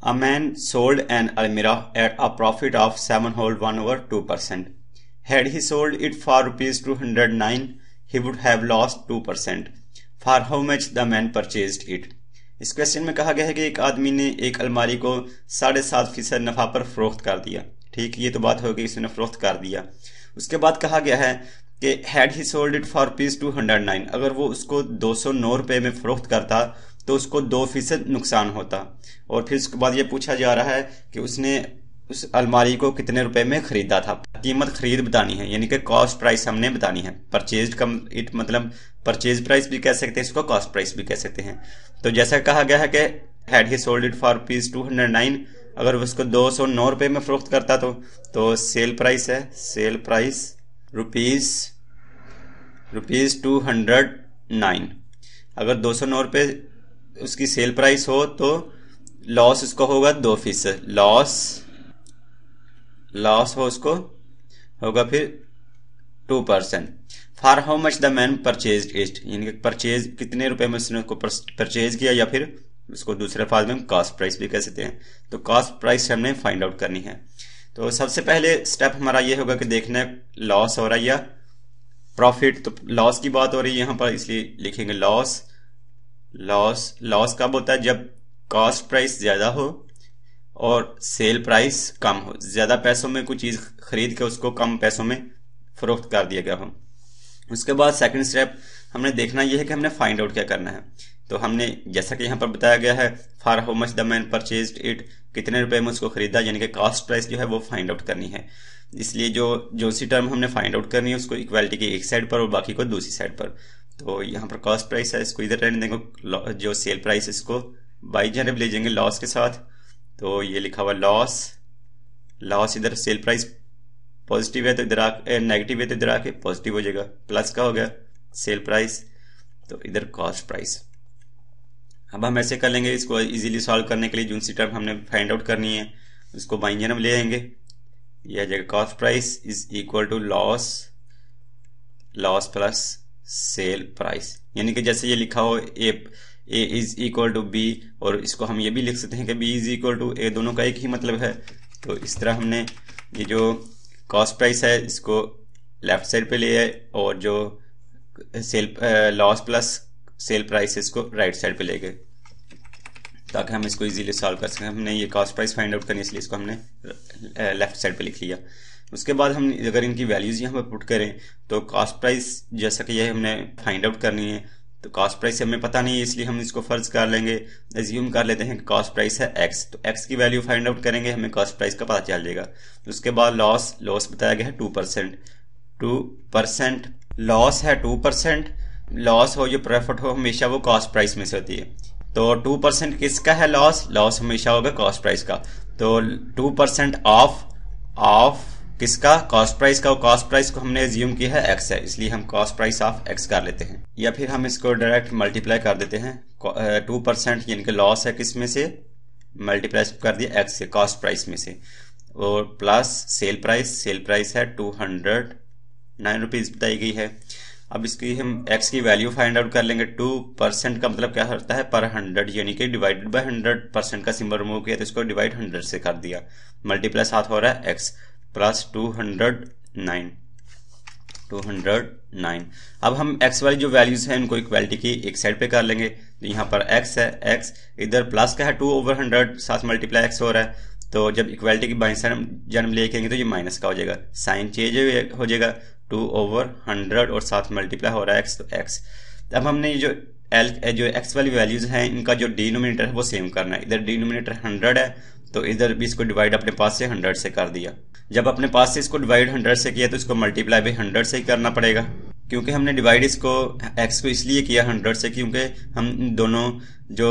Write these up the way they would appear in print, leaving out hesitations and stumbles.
A man sold an almirah at a profit of 7/1/2%. Had he sold it for rupees 209, he would have lost 2%. For how much the man purchased it? इस question में कहा गया है कि एक आदमी ने एक अलमारी को 7.5% नफा पर फरोख्त कर दिया। ठीक, ये तो बात हो गई, इसने फरोख्त कर दिया। उसके बाद कहा गया है कि had he sold it for rupees 209, अगर वो उसको 209 रुपए में फरोख्त करता तो उसको 2% नुकसान होता। और फिर उसके बाद ये पूछा जा रहा है कि उसने उस अलमारी को कितने रुपए में खरीदा था। कीमत खरीद बतानी है, यानी कि कॉस्ट प्राइस हमने बतानी है। परचेज कम इट मतलब परचेज प्राइस भी कह सकते हैं, इसको कॉस्ट प्राइस भी कह सकते हैं। तो जैसा कहा गया है कि had he sold it for rupees 209, अगर उसको 209 रुपए में फरोख्त करता तो सेल प्राइस है, सेल प्राइस रुपीज 209। अगर 209 रुपए उसकी सेल प्राइस हो तो लॉस उसको होगा 2%। लॉस हो उसको होगा फिर 2%। For how much the man purchase it, यानी कि परचेज कितने रुपए में उसने उसको परचेज किया, या फिर उसको दूसरे फाज में कॉस्ट प्राइस भी कह सकते हैं। तो कॉस्ट प्राइस हमने फाइंड आउट करनी है। तो सबसे पहले स्टेप हमारा ये होगा कि देखना है लॉस हो रहा है या प्रॉफिट। तो लॉस की बात हो रही है यहां पर, इसलिए लिखेंगे लॉस कब होता है? जब कॉस्ट प्राइस ज्यादा हो और सेल प्राइस कम हो। ज्यादा पैसों में कोई चीज खरीद के उसको कम पैसों में फरोख्त कर दिया गया हो। उसके बाद सेकंड स्टेप हमने देखना यह है कि हमने फाइंड आउट क्या करना है। तो हमने जैसा कि यहां पर बताया गया है for how much the man purchased it, कितने रुपए में उसको खरीदा, यानी कि कॉस्ट प्राइस जो है वो फाइंड आउट करनी है। इसलिए जो सी टर्म हमने फाइंड आउट करनी है उसको इक्वालिटी की एक साइड पर और बाकी को दूसरी साइड पर। तो यहाँ पर कॉस्ट प्राइस है, इसको इधर रहने देंगे। जो सेल प्राइस इसको बाई जानब ले जाएंगे लॉस के साथ। तो ये लिखा हुआ लॉस इधर सेल प्राइस पॉजिटिव है तो इधर नेगेटिव है तो इधर आके पॉजिटिव हो जाएगा। प्लस का हो गया सेल प्राइस, तो इधर कॉस्ट प्राइस। अब हम ऐसे कर लेंगे, इसको इजीली सॉल्व करने के लिए जो सी टर्म हमने फाइंड आउट करनी है उसको बाई जानब ले आएंगे। यह आ जाएगा cost price is equal to loss plus sell price, यानी कि जैसे ये लिखा हो A is equal to B, और इसको हम ये भी लिख सकते हैं कि B is equal to A, दोनों का एक ही मतलब है। तो इस तरह हमने ये जो कॉस्ट प्राइस है इसको लेफ्ट साइड पे ले आए और जो लॉस प्लस सेल प्राइस इसको राइट साइड पे ले गए ताकि हम इसको इजीली सॉल्व कर सकें। हमने ये कॉस्ट प्राइस फाइंड आउट करनी इसलिए इसको हमने लेफ्ट साइड पे लिख लिया। उसके बाद हम अगर इनकी वैल्यूज यहाँ पर पुट करें तो कॉस्ट प्राइस जैसा कि ये हमने फाइंड आउट करनी है, तो कॉस्ट प्राइस हमें पता नहीं है इसलिए हम इसको फर्ज कर लेंगे, एज्यूम कर लेते हैं कि कॉस्ट प्राइस है एक्स। तो एक्स की वैल्यू फाइंड आउट करेंगे, हमें कॉस्ट प्राइस का पता चल जाएगा। उसके बाद लॉस बताया गया है 2%। लॉस है 2%। लॉस हो या प्रॉफिट हो हमेशा वो कॉस्ट प्राइस में से होती है। तो 2% किसका है? लॉस हमेशा होगा कॉस्ट प्राइस का। तो 2% ऑफ किसका? कॉस्ट प्राइस का। कॉस्ट प्राइस को हमने एज्यूम किया है एक्स है, इसलिए हम कॉस्ट प्राइस ऑफ एक्स कर लेते हैं, या फिर हम इसको डायरेक्ट मल्टीप्लाई कर देते हैं। 2% यानी कि लॉस है किस में से, मल्टीप्लाई कर दिया एक्स से, कॉस्ट प्राइस में से, और प्लस सेल प्राइस है 209 रुपीज बताई गई है। अब इसकी हम एक्स की वैल्यू फाइंड आउट कर लेंगे। 2% का मतलब क्या होता है? पर 100, यानी कि डिवाइडेड बाय 100%। का सिंबल रिमूव किया तो इसको डिवाइड 100 से कर दिया। मल्टीप्लाई साथ हो रहा है एक्स प्लस 209। अब हम एक्स वाली जो वैल्यूज हैं उनको इक्वालिटी की एक साइड पे कर लेंगे। तो यहाँ पर एक्स है, एक्स इधर प्लस का है 2/100, साथ मल्टीप्लाई एक्स हो रहा है। तो जब इक्वालिटी की बाई जानब लेके तो ये माइनस का हो जाएगा, साइन चेंज हो जाएगा 2/100 और साथ मल्टीप्लाई हो रहा है एक्स, तो एक्स। अब हमने जो एक्स वाली वैल्यूज हैं इनका जो डिनोमिनेटर है वो सेम करना है। इधर डिनोमिनेटर 100 है तो इधर भी इसको डिवाइड अपने पास से 100 से कर दिया। जब अपने पास से इसको डिवाइड 100 से किया तो इसको मल्टीप्लाई भी 100 से ही करना पड़ेगा, क्योंकि हमने डिवाइड इसको एक्स को इसलिए किया 100 से क्योंकि हम दोनों जो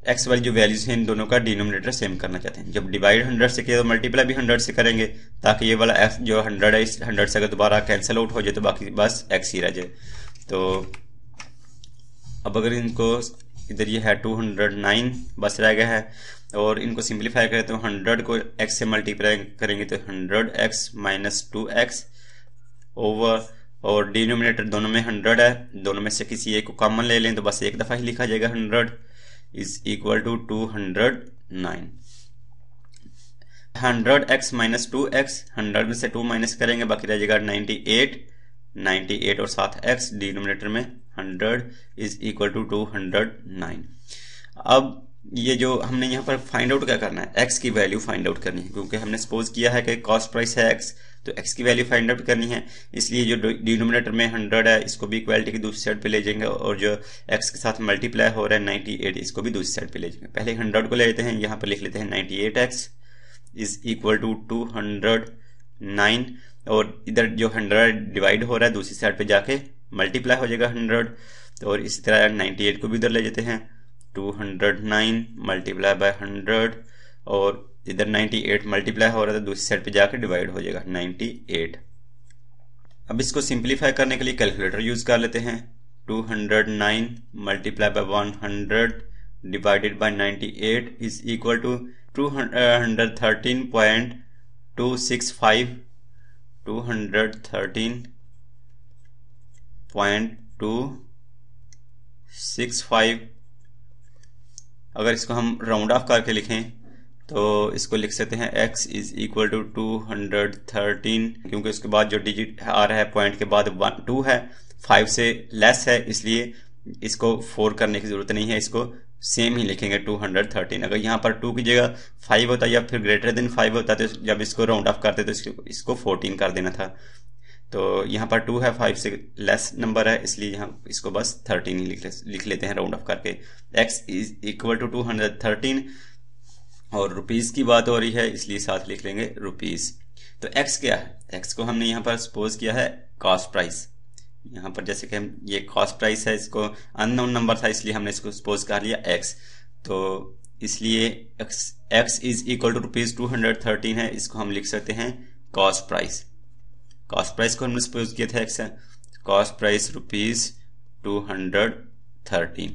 एक्स वाली जो वैल्यूज हैं इन दोनों का डिनोमिनेटर सेम करना चाहते हैं। जब डिवाइड 100 से किया तो मल्टीप्लाई भी 100 से करेंगे ताकि ये वाला एक्स जो 100 है इस 100 से अगर दोबारा कैंसिल आउट हो जाए तो बाकी बस एक्स ही रह जाए। तो अब अगर इनको इधर ये है 209 बस रह गया है, और इनको सिंप्लीफाई करें तो 100 को x से मल्टीप्लाई करेंगे तो 100x माइनस 2x ओवर, और डिनोमिनेटर दोनों में 100 है, दोनों में से किसी एक को कॉमन ले लें तो बस एक दफा ही लिखा जाएगा 100 is equal to 209। 9। 100x minus 2x, 100 में से 2 माइनस करेंगे, बाकी रह जाएगा 98 और साथ x, डिनोमिनेटर में 100 इज इक्वल टू 209। अब ये जो हमने यहाँ पर फाइंड आउट क्या करना है, x की वैल्यू फाइंड आउट करनी है, क्योंकि हमने सपोज किया है कि कॉस्ट प्राइस है x, तो x की वैल्यू फाइंड आउट करनी है। इसलिए जो डिनोमिनेटर में 100 है इसको भी इक्वालिटी की दूसरी साइड पे ले जाएंगे, और जो x के साथ मल्टीप्लाई हो रहा है 98 इसको भी दूसरी साइड पे ले जाएंगे। पहले 100 को ले लेते हैं, यहाँ पर लिख लेते हैं 98x इज इक्वल टू 209, और इधर जो 100 डिवाइड हो रहा है दूसरी साइड पे जाके मल्टीप्लाई हो जाएगा 100, और इसी तरह 98 को भी इधर ले जाते हैं, 209 मल्टीप्लाई बाय 100, और इधर 98 मल्टीप्लाई हो रहा था दूसरी साइड पे जाके डिवाइड हो जाएगा 98। अब इसको सिंप्लीफाई करने के लिए कैलकुलेटर यूज कर लेते हैं। 209 multiply by 100 divided by 98 is equal to 213.265 213.265। अगर इसको हम राउंड ऑफ करके लिखें तो इसको लिख सकते हैं x इज इक्वल टू 213, क्योंकि उसके बाद जो डिजिट आ रहा है पॉइंट के बाद 2 है, 5 से लेस है, इसलिए इसको 4 करने की जरूरत नहीं है, इसको सेम ही लिखेंगे 213। अगर यहाँ पर 2 की जगह 5 होता या फिर ग्रेटर देन 5 होता तो जब इसको राउंड ऑफ करते तो इसको 14 कर देना था। तो यहाँ पर 2 है, 5 से लेस नंबर है, इसलिए यहाँ इसको बस 13 ही लिख लेते हैं राउंड ऑफ करके। x इज इक्वल टू 213, और रुपीस की बात हो रही है इसलिए साथ लिख लेंगे रुपीस। तो x क्या है, x को हमने यहाँ पर सपोज किया है कॉस्ट प्राइस। यहाँ पर जैसे कि हम ये कॉस्ट प्राइस है, इसको अननोन नंबर था इसलिए हमने इसको सपोज कर लिया x, तो इसलिए x is equal to rupees 213 है, इसको हम लिख सकते हैं कॉस्ट प्राइस। कॉस्ट प्राइस को हमने सपोज किया था x है, कॉस्ट प्राइस रुपीज 213।